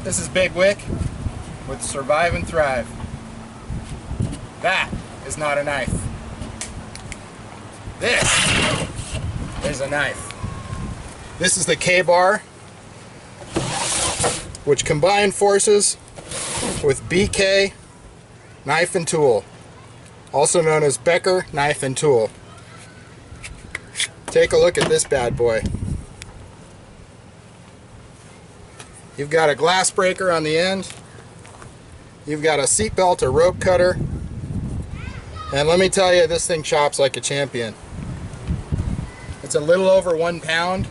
This is Big Wick with Survive and Thrive. That is not a knife. This is a knife. This is the K-bar, which combined forces with BK knife and tool, also known as Becker knife and tool. Take a look at this bad boy. You've got a glass breaker on the end. You've got a seat belt or rope cutter. And let me tell you, this thing chops like a champion. It's a little over 1 pound,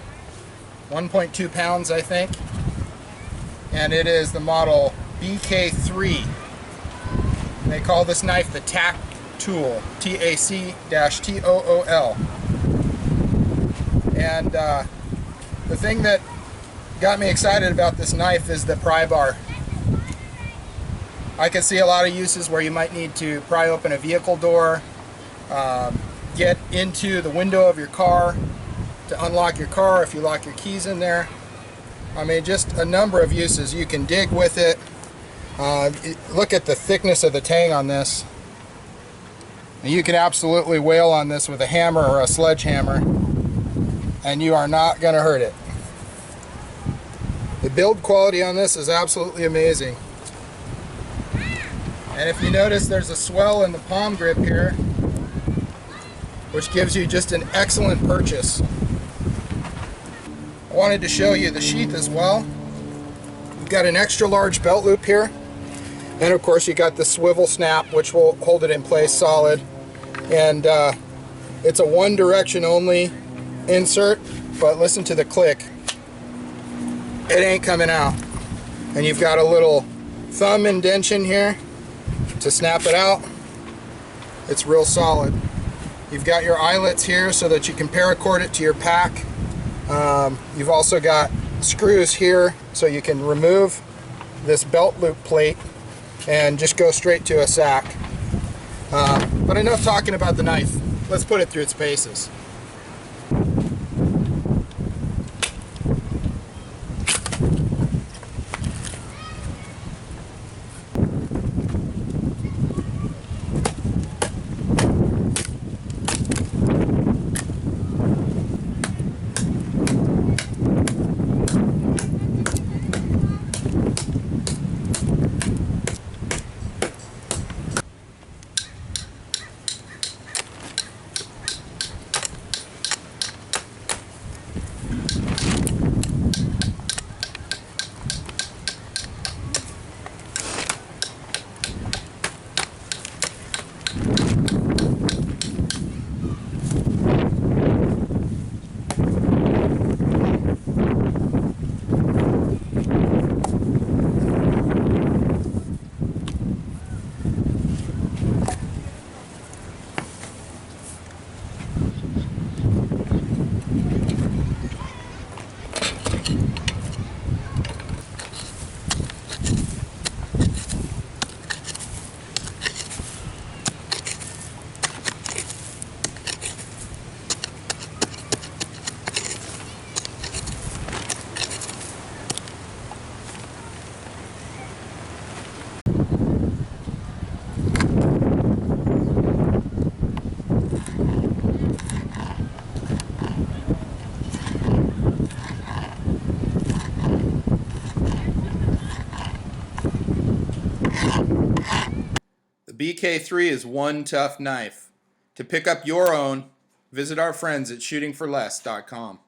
1.2 pounds I think. And it is the model BK3. They call this knife the TAC Tool, TAC-TOOL. And the thing that got me excited about this knife is the pry bar. I can see a lot of uses where you might need to pry open a vehicle door, get into the window of your car to unlock your car if you lock your keys in there. I mean, just a number of uses. You can dig with it. Look at the thickness of the tang on this. And you can absolutely wail on this with a hammer or a sledgehammer, and you are not going to hurt it. The build quality on this is absolutely amazing. And if you notice, there's a swell in the palm grip here, which gives you just an excellent purchase. I wanted to show you the sheath as well. You've got an extra large belt loop here, and of course you got the swivel snap, which will hold it in place solid. And it's a one direction only insert, but listen to the click. It ain't coming out. And you've got a little thumb indentation here to snap it out. It's real solid. You've got your eyelets here so that you can paracord it to your pack. You've also got screws here so you can remove this belt loop plate and just go straight to a sack. But enough talking about the knife. Let's put it through its paces. The BK3 is one tough knife. To pick up your own, visit our friends at shootingforless.com.